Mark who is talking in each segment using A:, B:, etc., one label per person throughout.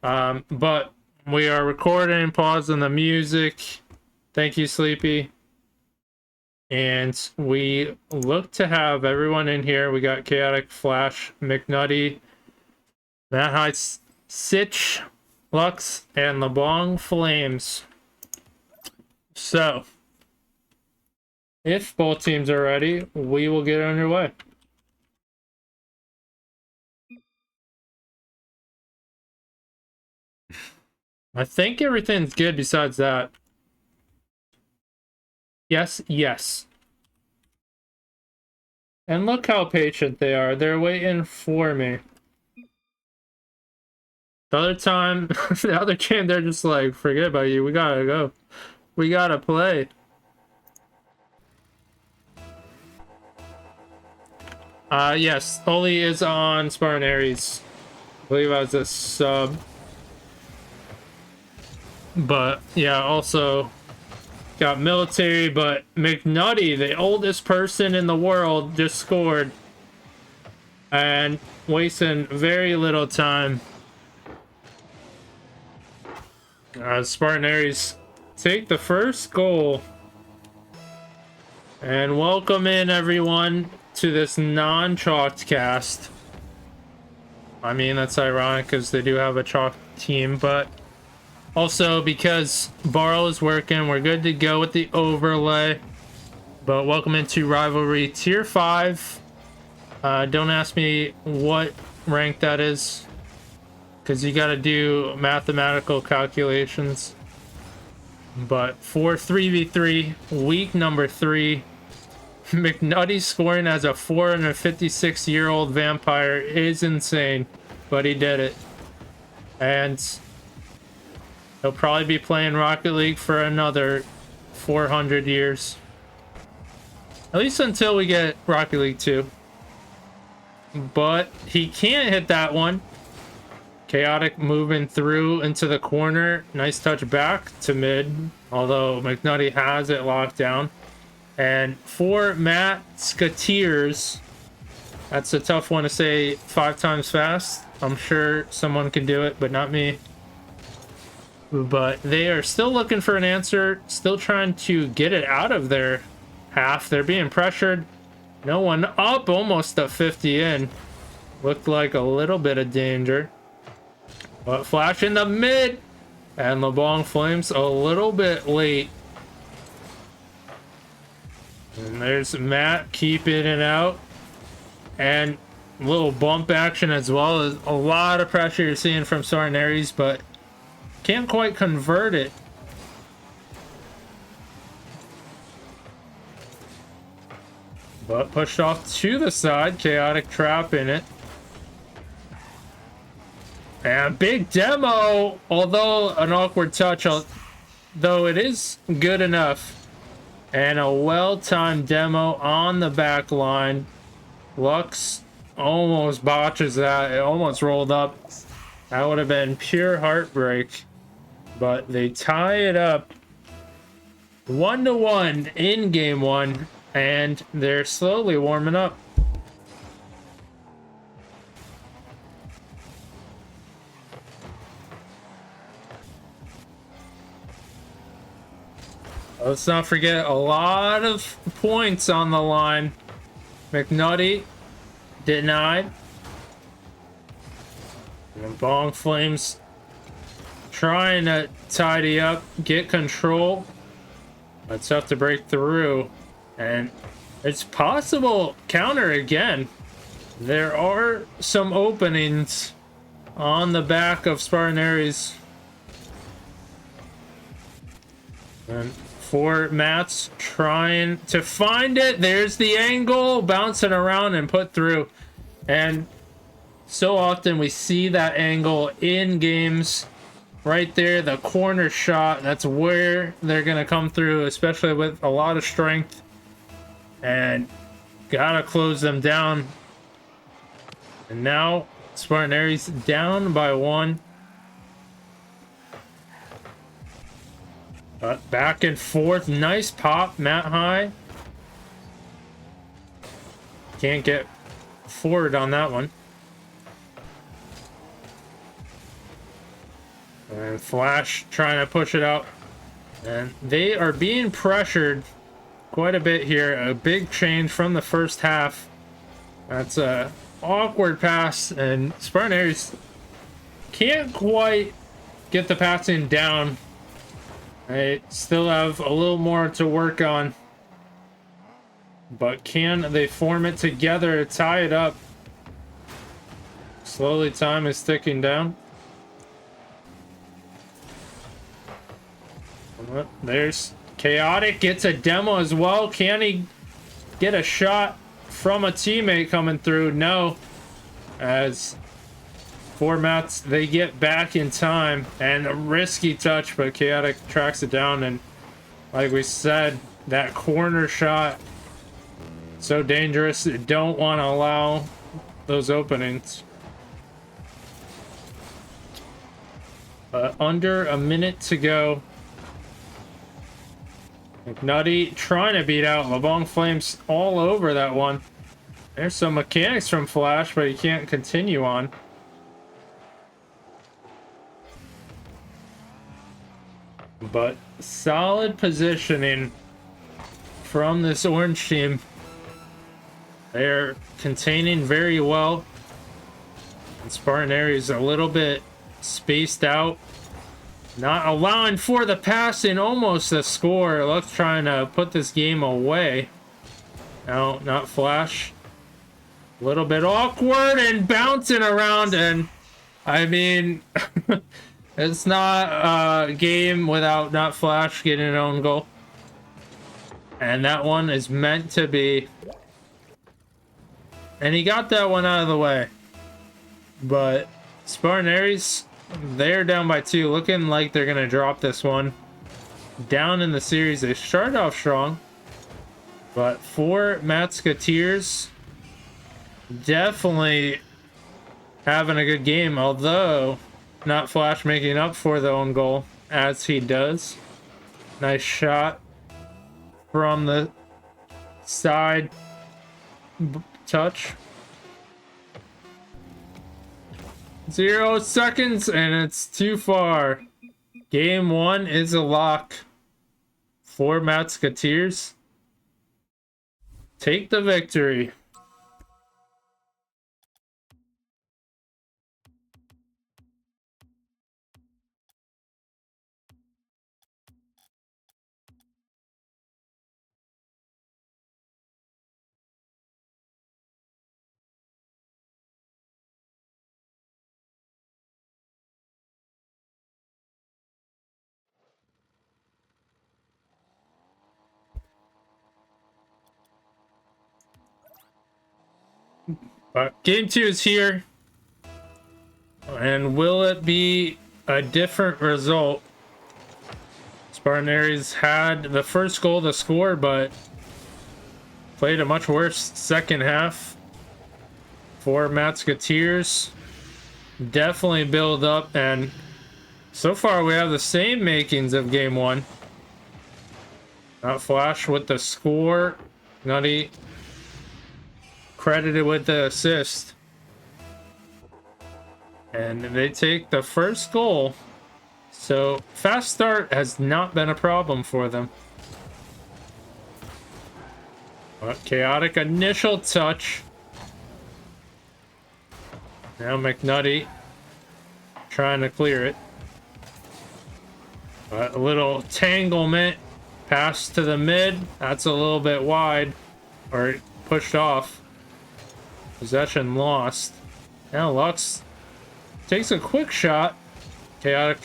A: But we are recording, pausing the music. Thank you, Sleepy. And we look to have everyone in here. We got Chaotic, Flash, McNutty, Matt Heights, Sitch, Lux, and LeBong Flames. So, if both teams are ready, we will get underway. I think everything's good besides that. Yes, yes. And look how patient they are. They're waiting for me. The other time, the other game, they're just like, forget about you. We gotta go. We gotta play. Yes, Oli is on Spartan Aries. I believe I was a sub. But yeah, also got military, but McNutty, the oldest person in the world, just scored. And wasting very little time. Spartan Aries take the first goal. And welcome in everyone to this non-chalked cast. I mean, that's ironic because they do have a chalked team, but also because Barl is working, we're good to go with the overlay. But welcome into Rivalry Tier 5. Don't ask me what rank that is, because you got to do mathematical calculations. But for 3v3, week number 3, McNutty scoring as a 456-year-old vampire is insane, but he did it. And he'll probably be playing Rocket League for another 400 years. At least until we get Rocket League 2. But he can't hit that one. Chaotic moving through into the corner. Nice touch back to mid, although McNutty has it locked down. And for Mattsketeers, that's a tough one to say 5 times fast. I'm sure someone can do it, but not me. But they are still looking for an answer, still trying to get it out of their half. They're being pressured. No one up, almost a 50 in. Looked like a little bit of danger. But Flash in the mid. And LeBong Flames a little bit late. And there's Matt keeping it out. And a little bump action as well. As a lot of pressure you're seeing from Spartan Aries, but can't quite convert it. But pushed off to the side. Chaotic trap in it. And big demo, although an awkward touch, though it is good enough. And a well-timed demo on the back line. Lux almost botches that. It almost rolled up. That would have been pure heartbreak. But they tie it up 1-1 in game 1. And they're slowly warming up. Let's not forget a lot of points on the line. McNutty denied. And Bong Flames trying to tidy up, get control. It's tough to break through. And it's possible counter again. There are some openings on the back of Spartan Aries. And for Matt's trying to find it. There's the angle, bouncing around and put through. And so often we see that angle in games. Right there, the corner shot. That's where they're going to come through, especially with a lot of strength. And gotta close them down. And now Spartan Aries down by 1. Back and forth. Nice pop, Matt High. Can't get forward on that one. And Flash trying to push it out. And they are being pressured quite a bit here. A big change from the first half. That's a awkward pass, and Spartan Aries can't quite get the passing down. They still have a little more to work on. But can they form it together to tie it up? Slowly, time is ticking down. There's Chaotic, gets a demo as well. Can he get a shot from a teammate coming through? No. As formats, they get back in time, and a risky touch, but Chaotic tracks it down. And like we said, that corner shot, so dangerous. You don't want to allow those openings. Under a minute to go. McNutty trying to beat out LeBlanc Flames all over that one. There's some mechanics from Flash, but he can't continue on. But solid positioning from this orange team. They're containing very well. And Spartan Aries a little bit spaced out. Not allowing for the passing, almost a score. Luck's trying to put this game away. No, not Flash. A little bit awkward and bouncing around, and I mean, it's not a game without not Flash getting an own goal. And that one is meant to be. And he got that one out of the way. But Spartan Aries, they're down by 2, looking like they're gonna drop this one. Down in the series, they started off strong, but for Mattsketeers, definitely having a good game, although not Flash making up for the own goal as he does. Nice shot from the side touch. 0 seconds, and it's too far. Game 1 is a lock for Mattsketeers. Take the victory. Game 2 is here. And will it be a different result? Spartan Aries had the first goal to score, but played a much worse second half for Mattsketeers. Definitely build up, and so far we have the same makings of game 1. Not Flash with the score. Nutty credited with the assist. And they take the first goal. So fast start has not been a problem for them. But Chaotic initial touch. Now McNutty trying to clear it. A little tanglement. Pass to the mid. That's a little bit wide. Or pushed off. Possession lost. Now Lux takes a quick shot. Chaotic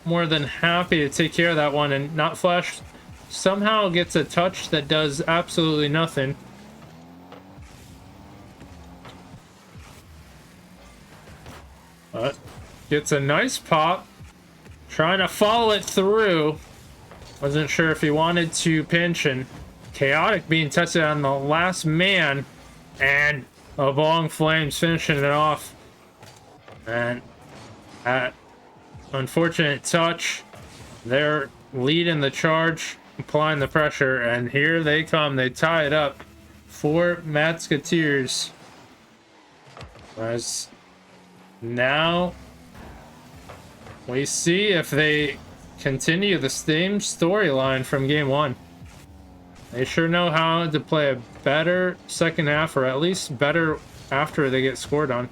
A: more than happy to take care of that one, and not Flash somehow gets a touch that does absolutely nothing. But gets a nice pop. Trying to follow it through. Wasn't sure if he wanted to pinch, and Chaotic being tested on the last man, and LeBlanc Flames finishing it off. And that unfortunate touch, they're leading the charge, applying the pressure, and here they come. They tie it up for Mattsketeers. As now we see if they continue the same storyline from game one. They sure know how to play a better second half, or at least better after they get scored on.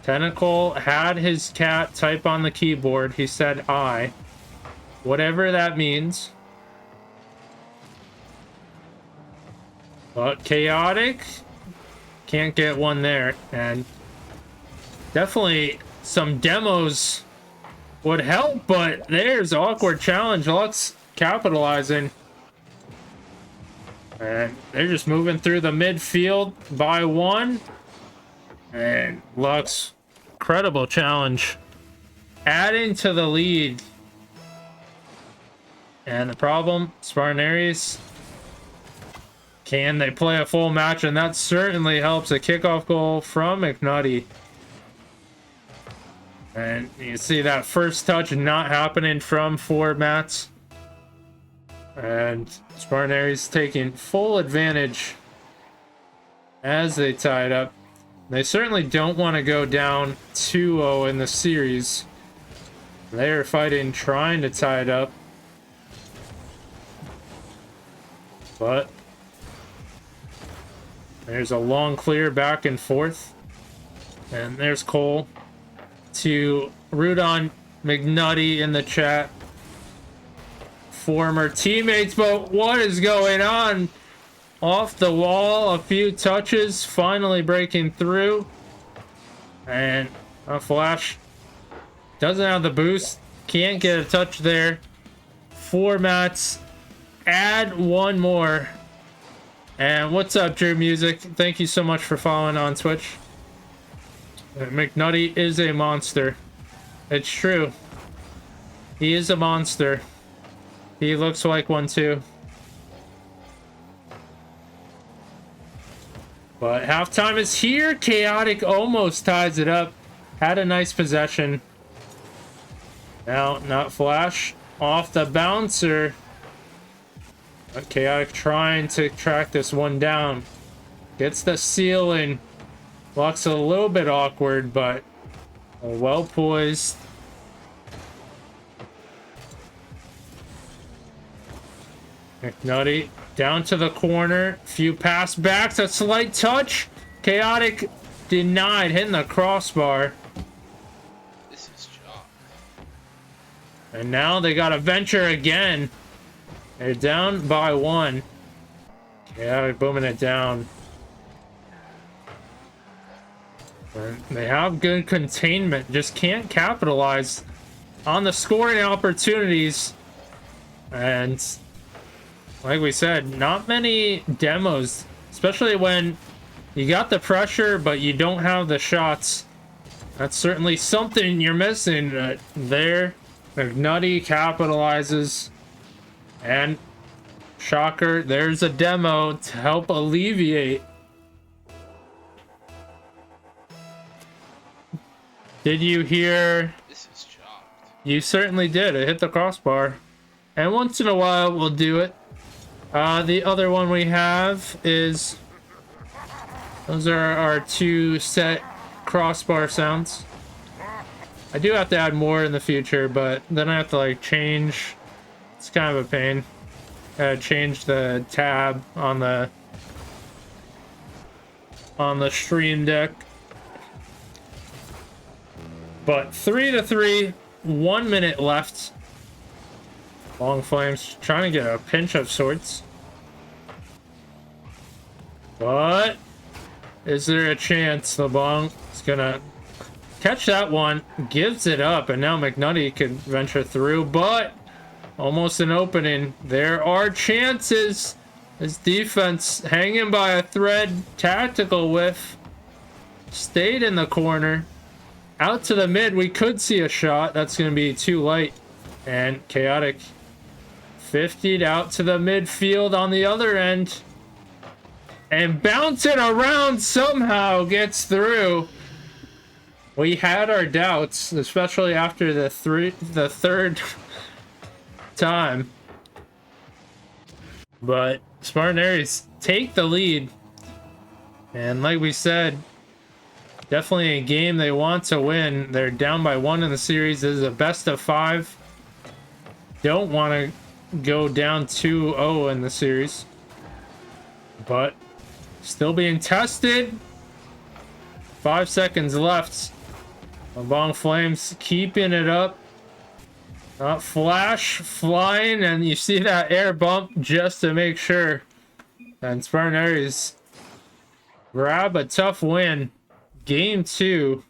A: Tentacle had his cat type on the keyboard. He said I. Whatever that means. But Chaotic can't get one there. And definitely some demos would help, but there's Awkward Challenge. Lux capitalizing. And they're just moving through the midfield by one. And Lux, incredible challenge. Adding to the lead. And the problem, Spartan, can they play a full match? And that certainly helps. A kickoff goal from McNutty. And you see that first touch not happening from forward Mats. And Spartan taking full advantage as they tie it up. They certainly don't want to go down 2-0 in the series. They are fighting, trying to tie it up. But there's a long clear back and forth. And there's Cole to root on McNutty in the chat. Former teammates, but what is going on? Off the wall, a few touches, finally breaking through. And a flash. Doesn't have the boost. Can't get a touch there. Formats. Add one more. And what's up, Drew Music? Thank you so much for following on Twitch. McNutty is a monster. It's true. He is a monster. He looks like one too. But halftime is here. Chaotic almost ties it up. Had a nice possession. Now, not flash. Off the bouncer. But Chaotic trying to track this one down. Gets the ceiling. Looks a little bit awkward, but well poised. McNutty down to the corner. Few pass backs. A slight touch. Chaotic denied. Hitting the crossbar.
B: This is chalk.
A: And now they got to venture again. They're down by one. Chaotic booming it down. And they have good containment. Just can't capitalize on the scoring opportunities. And like we said, not many demos, especially when you got the pressure, but you don't have the shots. That's certainly something you're missing there. McNutty capitalizes. And shocker, there's a demo to help alleviate. Did you hear?
B: This is chalked.
A: You certainly did. It hit the crossbar. And once in a while, we'll do it. The other one we have is... Those are our two set crossbar sounds. I do have to add more in the future, but then I have to like change. It's kind of a pain. Change the tab on the stream deck. But 3-3, 1 minute left. Long Flames trying to get a pinch of sorts. But is there a chance LeBlanc is gonna catch that one? Gives it up, and now McNutty could venture through, but almost an opening. There are chances. His defense hanging by a thread. Tactical whiff. Stayed in the corner. Out to the mid. We could see a shot. That's going to be too light. And Chaotic 50'd out to the midfield on the other end. And bouncing around somehow gets through. We had our doubts, especially after the third time. But Spartan take the lead. And like we said, Definitely a game they want to win. They're down by 1 in the series. This is a best of 5. Don't want to go down 2-0 in the series. But still being tested. 5 seconds left. Bong Flames keeping it up. Flash flying, and you see that air bump just to make sure. And Spartan Aries grab a tough win. Game 2.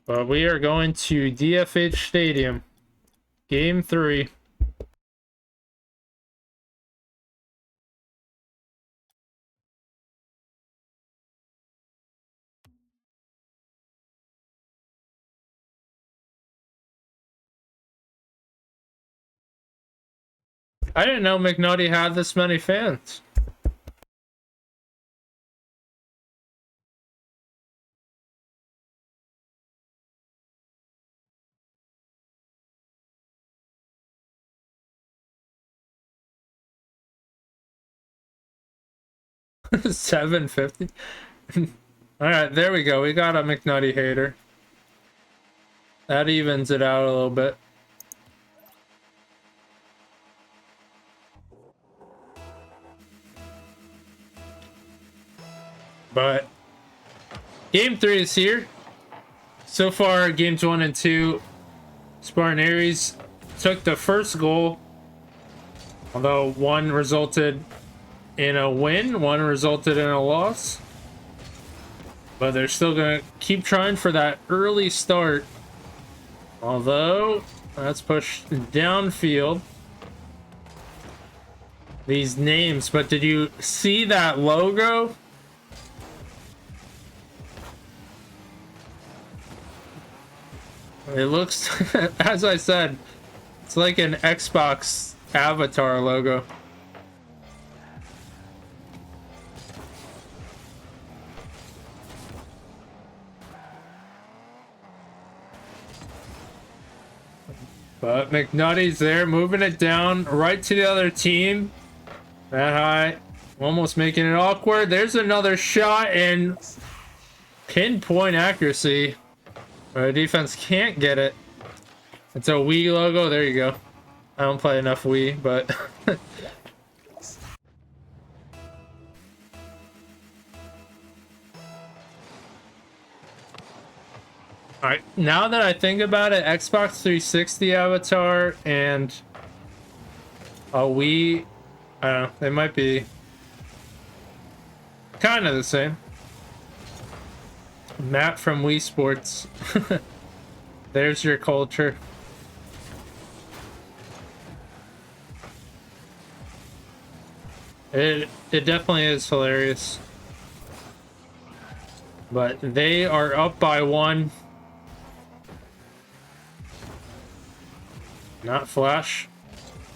A: But we are going to DFH Stadium. Game 3. I didn't know McNutty had this many fans. $7.50. All right, there we go. We got a McNutty hater. That evens it out a little bit. But game 3 is here. So far, games 1 and 2, Spartan Aries took the first goal. Although one resulted in a win, one resulted in a loss. But they're still going to keep trying for that early start. Although, that's pushed downfield. These names, but did you see that logo? It looks, as I said, it's like an Xbox avatar logo. But McNutty's there, moving it down right to the other team. That high, almost making it awkward. There's another shot and pinpoint accuracy. Defense can't get it. It's a Wii logo. There you go. I don't play enough Wii, but alright, now that I think about it, Xbox 360 avatar and a Wii, I don't know, they might be kind of the same. Matt from Wii Sports. There's your culture. It definitely is hilarious. But they are up by 1. Not Flash.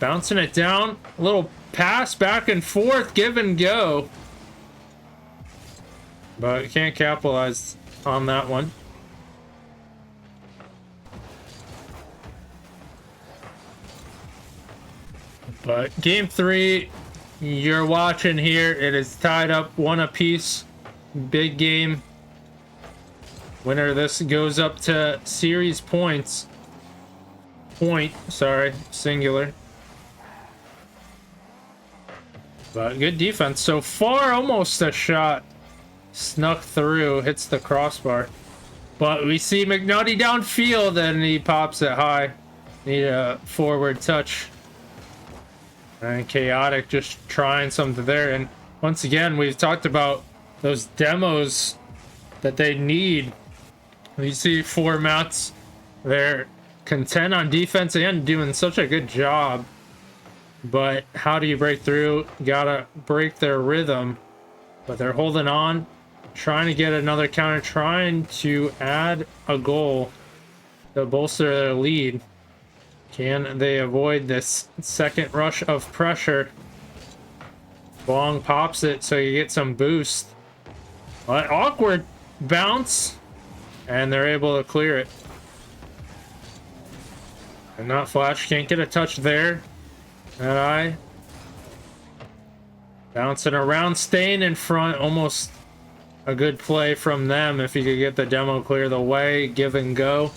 A: Bouncing it down. A little pass back and forth. Give and go. But can't capitalize on that one. But game 3, you're watching here. It is tied up 1 apiece. Big game. Winner of this goes up to series points. Sorry, singular. But good defense so far. Almost a shot. Snuck through, hits the crossbar. But we see McNutty downfield and he pops it high. Need a forward touch. And Chaotic just trying something there. And once again, we've talked about those demos that they need. You see 4 Matts, they're content on defense and doing such a good job. But how do you break through? Gotta break their rhythm. But they're holding on. Trying to get another counter, trying to add a goal to bolster their lead. Can they avoid this second rush of pressure? Bong pops it so you get some boost. But awkward bounce, and they're able to clear it. And not Flash, can't get a touch there. That eye. Bouncing around, staying in front. Almost a good play from them if you could get the demo clear the way. Give and go.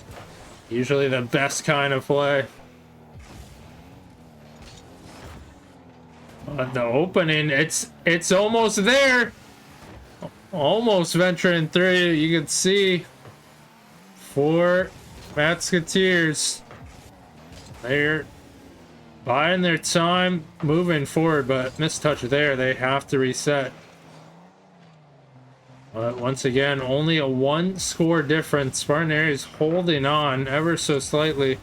A: Usually the best kind of play. But the opening, it's almost there. Almost venturing through. You can see for Mattsketeers, they're buying their time, moving forward, but mistouch there. They have to reset. But once again, only a 1 score difference. Spartan is holding on ever so slightly.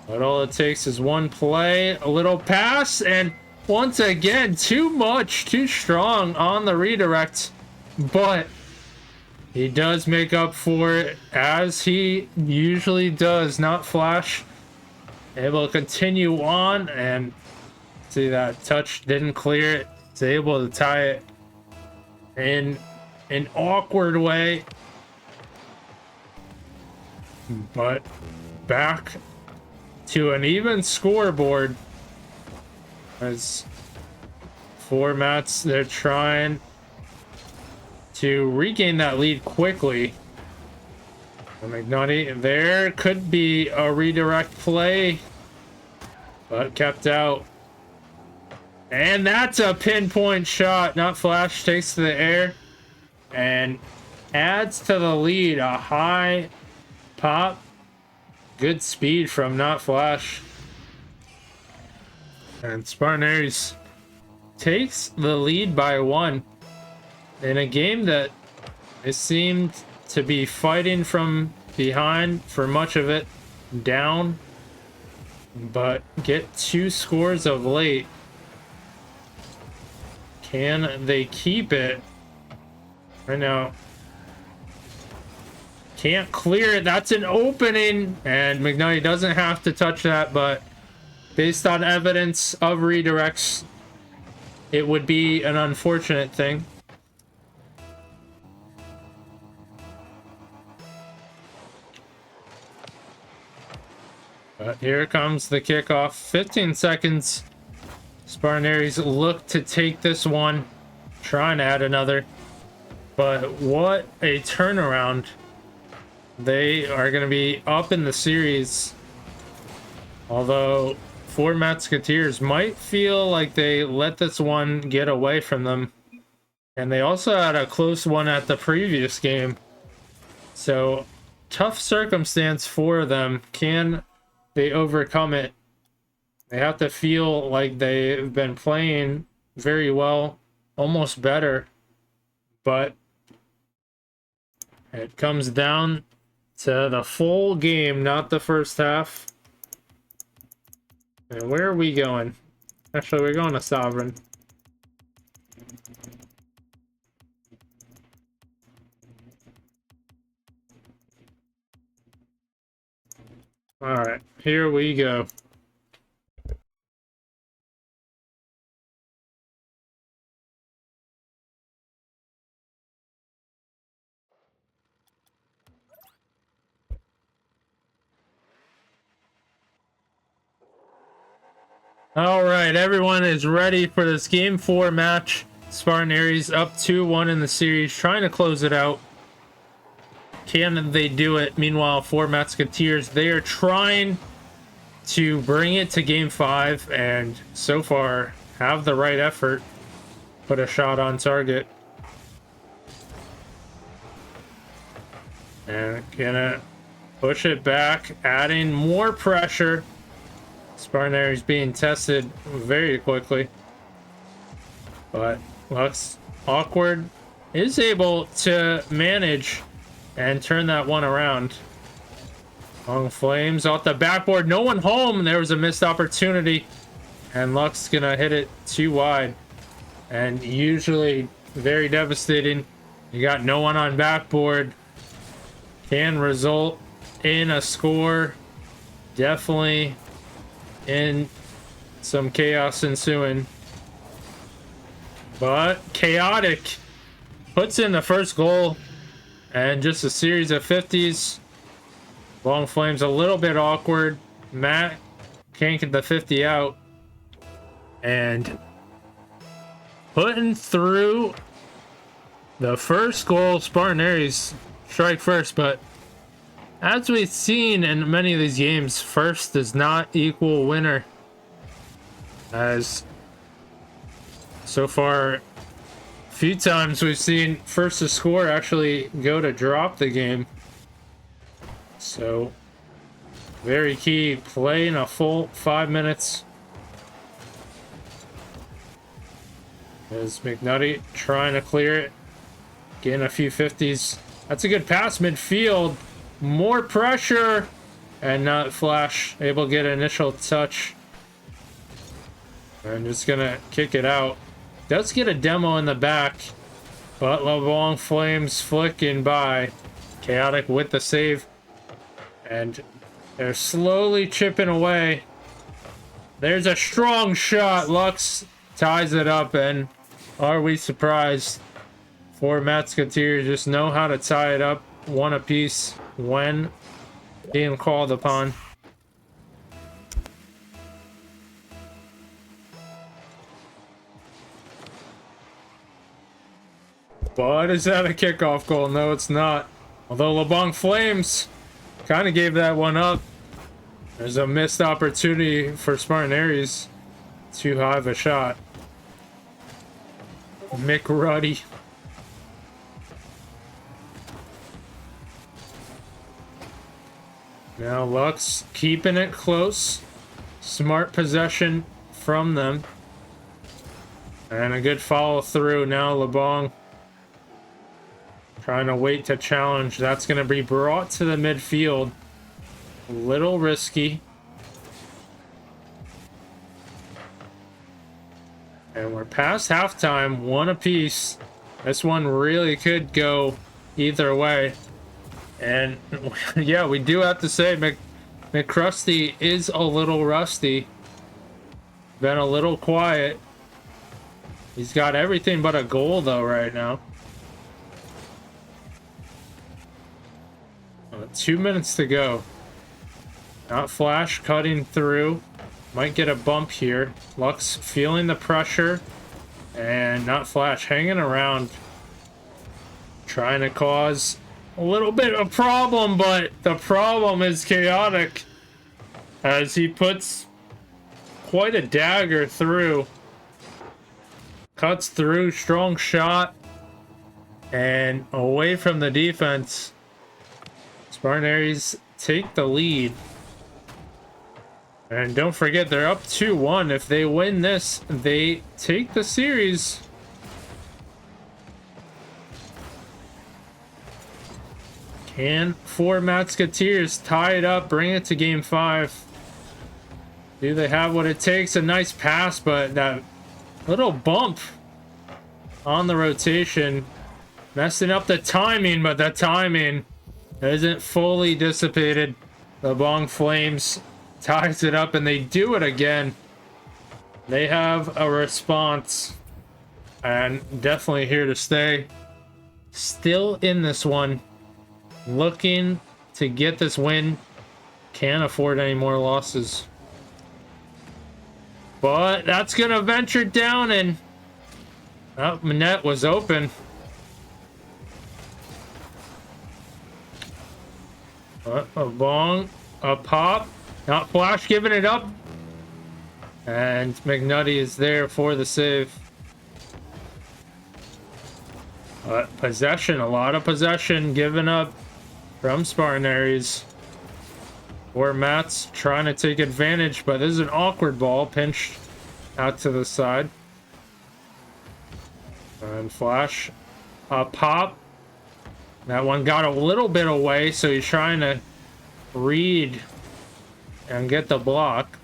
A: But all it takes is one play, a little pass, and once again, too much, too strong on the redirect. But he does make up for it, as he usually does. Not flash. Able to continue on, and see that touch didn't clear it. He's able to tie it in an awkward way. But back to an even scoreboard, as for Mats, they're trying to regain that lead quickly. McNutty, there could be a redirect play, but kept out. And that's a pinpoint shot. Not flash, takes to the air and adds to the lead. A high pop. Good speed from Not Flash. And Spartan takes the lead by 1 in a game that it seemed to be fighting from behind for much of it, down, but get 2 scores of late. Can they keep it? Right now, can't clear it. That's an opening, and McNulty doesn't have to touch that, but based on evidence of redirects, it would be an unfortunate thing. But here comes the kickoff. 15 seconds. Spartan look to take this one. Try and add another. But what a turnaround. They are going to be up in the series. Although, for Mattsketeers might feel like they let this one get away from them. And they also had a close one at the previous game. So, tough circumstance for them. Can they overcome it? They have to feel like they've been playing very well, almost better. But it comes down to the full game, not the first half. And where are we going? Actually, we're going to Sovereign. Alright, here we go. All right, everyone is ready for this Game 4 match. Spartan up 2-1 in the series, trying to close it out. Can they do it? Meanwhile, for Mattsketeers, they are trying to bring it to Game 5, and so far have the right effort. Put a shot on target. And gonna push it back, adding more pressure. Spartan being tested very quickly, but Lux awkward is able to manage and turn that one around. Long Flames off the backboard, no one home. There was a missed opportunity, and Lux gonna hit it too wide, and usually very devastating. You got no one on backboard, can result in a score. Definitely in some chaos ensuing, but Chaotic puts in the first goal, and just a series of 50s. Long Flames a little bit awkward. Matt can't get the 50 out, and putting through the first goal. Spartan Aries strike first, but as we've seen in many of these games, first does not equal winner. As so far, a few times we've seen first to score actually go to drop the game. So very key, playing a full 5 minutes. As McNutty trying to clear it, getting a few 50s. That's a good pass midfield. More pressure, and not Flash able to get an initial touch. And just gonna kick it out. Does get a demo in the back, but LeBlanc Flames flicking by. Chaotic with the save, and they're slowly chipping away. There's a strong shot. Lux ties it up, and are we surprised? For Mattsketeers just know how to tie it up one apiece when being called upon. But is that a kickoff goal? No, it's not. Although LeBlanc Flames kind of gave that one up. There's a missed opportunity for Spartan Aries. Too high of a shot. Mick Ruddy. Now Lux keeping it close. Smart possession from them. And a good follow through. Now LeBlanc trying to wait to challenge. That's going to be brought to the midfield. A little risky. And we're past halftime, one apiece. This one really could go either way. And yeah, we do have to say McCrusty is a little rusty. Been a little quiet. He's got everything but a goal though right now. 2 minutes to go. Not Flash cutting through. Might get a bump here. Lux feeling the pressure. And not Flash hanging around. Trying to cause a little bit of problem, but the problem is Chaotic. As he puts quite a dagger through. Cuts through, strong shot. And away from the defense. Spartan Aries take the lead. And don't forget, they're up 2-1. If they win this, they take the series. Can for Mattsketeers tie it up, bring it to game 5. Do they have what it takes? A nice pass, but that little bump on the rotation. Messing up the timing, but the timing isn't fully dissipated. The LeBlanc Flames ties it up, and they do it again. They have a response, and definitely here to stay. Still in this one, looking to get this win. Can't afford any more losses. But that's gonna venture down, and net was open. A bong, a pop. Not Flash giving it up. And McNutty is there for the save. Possession, a lot of possession given up from Spartan Aries. Or Matt's trying to take advantage, but this is an awkward ball pinched out to the side. And Flash, a pop. That one got a little bit away, so he's trying to read and get the block.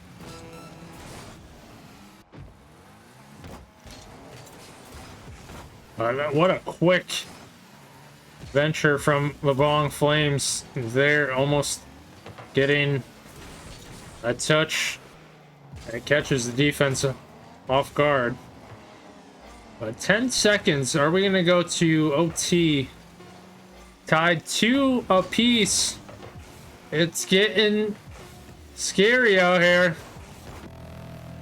A: What a quick venture from LeBlanc Flames there, almost getting a touch. It catches the defense off guard. But 10 seconds. Are we going to go to OT? Tied 2 apiece. It's getting scary out here.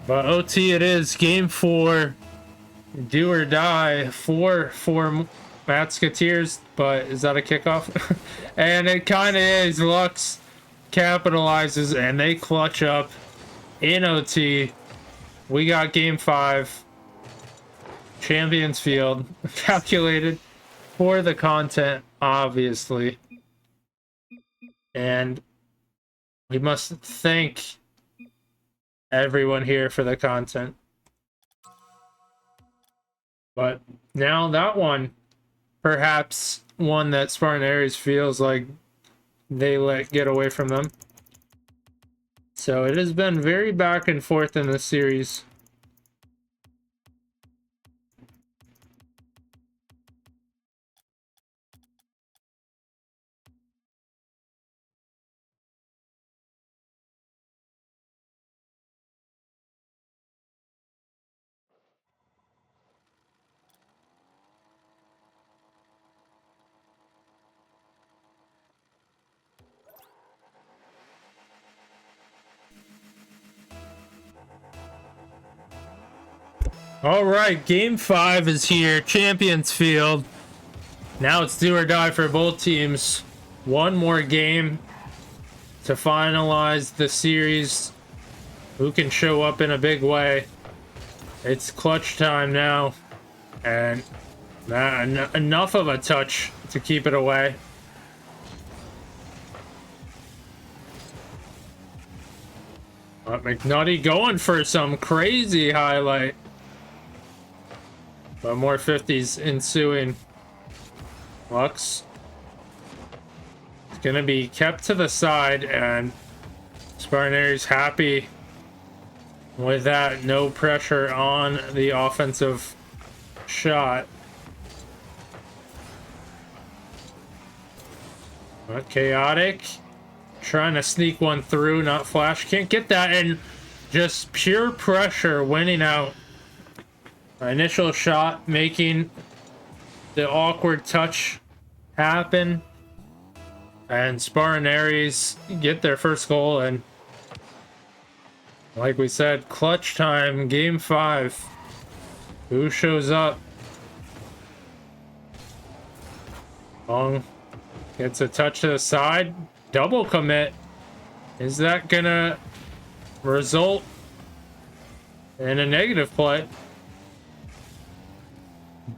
A: But OT it is. Game 4. do or die for Mattsketeers, but is that a kickoff? And it kind of is. Lux capitalizes and they clutch up in OT. We got game 5. Champions Field calculated for the content, obviously. And we must thank everyone here for the content. But now that one, perhaps one that Spartan Aries feels like they let get away from them. So it has been very back and forth in this series. All right, game 5 is here. Champions Field. Now it's do or die for both teams. One more game to finalize the series. Who can show up in a big way? It's clutch time now. And enough of a touch to keep it away. McNutty going for some crazy highlight. But more 50s ensuing. Lux is going to be kept to the side, and Spartan Aries happy with that. No pressure on the offensive shot. But Chaotic trying to sneak one through, not flash. Can't get that, and just pure pressure winning out. Initial shot making the awkward touch happen, and Spartan Aries get their first goal. And like we said, clutch time, game 5. Who shows up? Long gets a touch to the side, double commit. Is that gonna result in a negative play?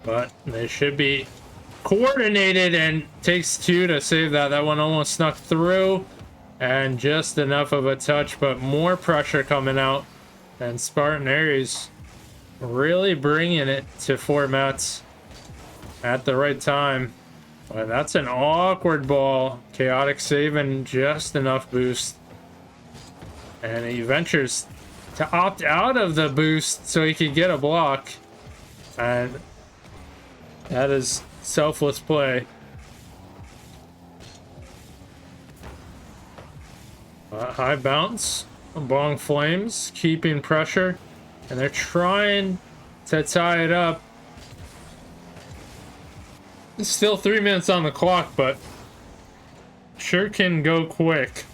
A: But they should be coordinated, and takes 2 to save that. That one almost snuck through, and just enough of a touch, but more pressure coming out. And Spartan Aries really bringing it to formats at the right time. But that's an awkward ball. Chaotic saving just enough boost. And he ventures to opt out of the boost so he could get a block. And that is selfless play. High bounce. Bong Flames keeping pressure. And they're trying to tie it up. It's still 3 minutes on the clock, but sure can go quick.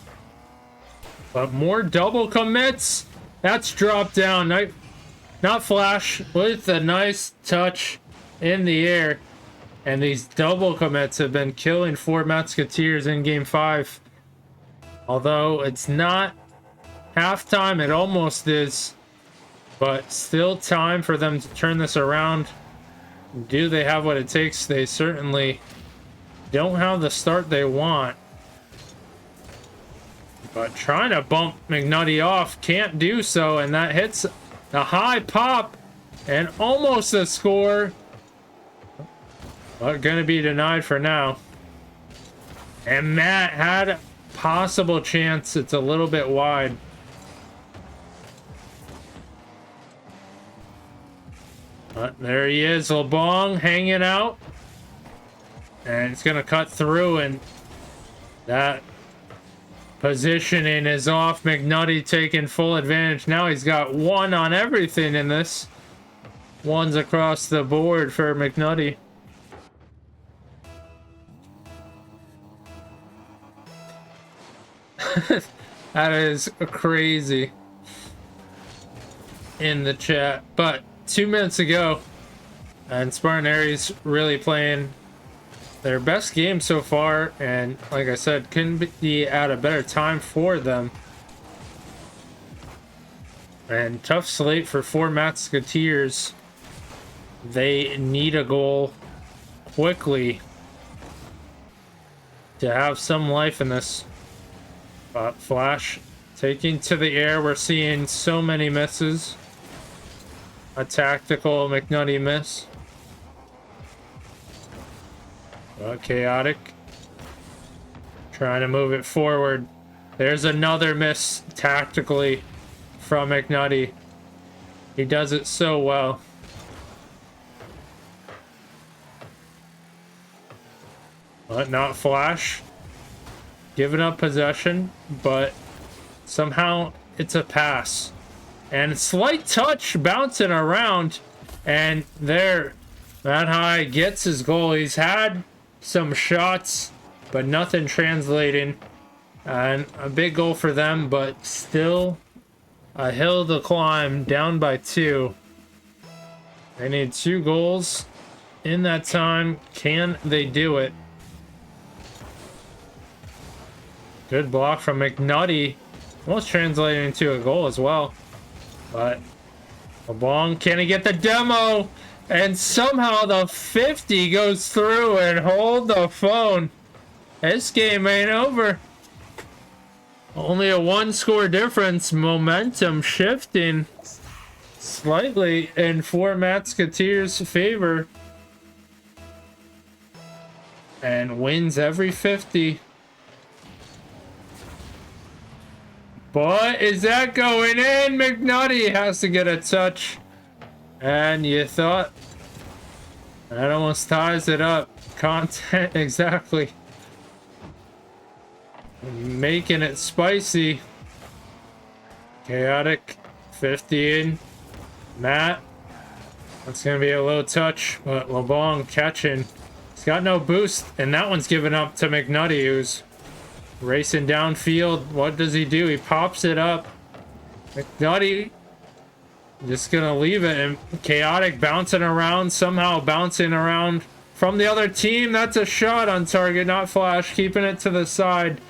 A: But more double commits. That's dropped down. Not flash, with a nice touch in the air. And these double commits have been killing for Mattsketeers in game 5. Although it's not halftime, it almost is. But still time for them to turn this around. Do they have what it takes? They certainly don't have the start they want. But trying to bump McNutty off, can't do so, and that hits a high pop and almost a score. But gonna be denied for now. And Matt had a possible chance. It's a little bit wide. But there he is, LeBong hanging out. And it's gonna cut through, and that positioning is off. McNutty taking full advantage. Now he's got 1 on everything in this. 1's across the board for McNutty. That is crazy in the chat. But 2 minutes ago, And Spartan Aries really playing their best game so far, and like I said, couldn't be at a better time for them. And tough slate for 4 Mattsketeers. They need a goal quickly to have some life in this. But Flash taking to the air. We're seeing so many misses. A tactical McNutty miss. Chaotic. Trying to move it forward. There's another miss tactically from McNutty. He does it so well. But not Flash. Giving up possession, but somehow it's a pass. And slight touch bouncing around. And there, Matt High gets his goal. He's had some shots, but nothing translating. And a big goal for them, but still a hill to climb, down by 2. They need 2 goals in that time. Can they do it? Good block from McNutty. Almost translating into a goal as well. But LeBlanc, can he get the demo? And somehow the 50 goes through and hold the phone. This game ain't over. Only a 1-score difference. Momentum shifting slightly in 4 Mattsketeers' favor. And wins every 50. But is that going in? McNutty has to get a touch. And you thought that almost ties it up. Content, exactly. Making it spicy. Chaotic. 50 in. Matt. That's going to be a low touch. But LeBlanc catching. He's got no boost. And that one's given up to McNutty, who's racing downfield. What does he do? He pops it up. McNutty just gonna leave it, and Chaotic bouncing around, somehow bouncing around from the other team. That's a shot on target, not Flash. Keeping it to the side.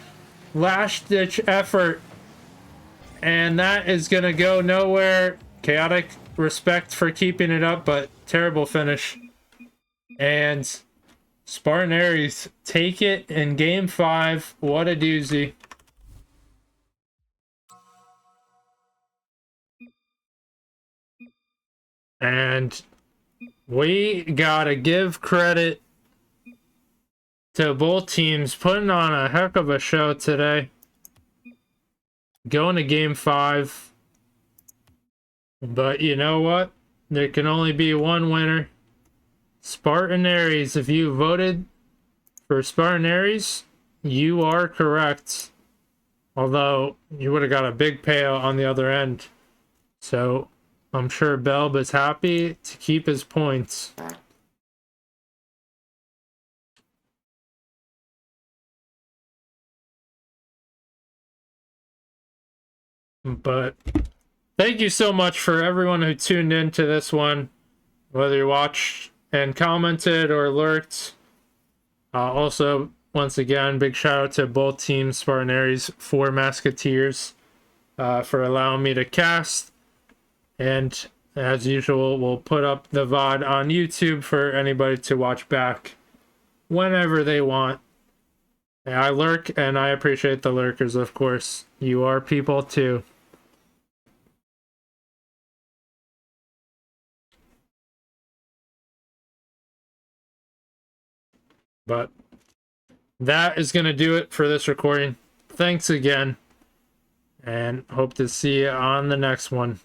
A: Last ditch effort. And that is gonna go nowhere. Chaotic, respect for keeping it up, but terrible finish. And Spartan Aries take it in game 5. What a doozy. And we gotta give credit to both teams putting on a heck of a show today. Going to game 5. But you know what? There can only be one winner. Spartan Aries. If you voted for Spartan Aries, you are correct. Although you would have got a big payout on the other end. So I'm sure Belb is happy to keep his points. But thank you so much for everyone who tuned in to this one, whether you watched and commented or lurked. Also, once again, big shout out to both teams, Spartan Aries, 4 Mattsketeers, for allowing me to cast. And as usual, we'll put up the VOD on YouTube for anybody to watch back whenever they want. And I lurk, and I appreciate the lurkers, of course. You are people too. But that is going to do it for this recording. Thanks again, and hope to see you on the next one.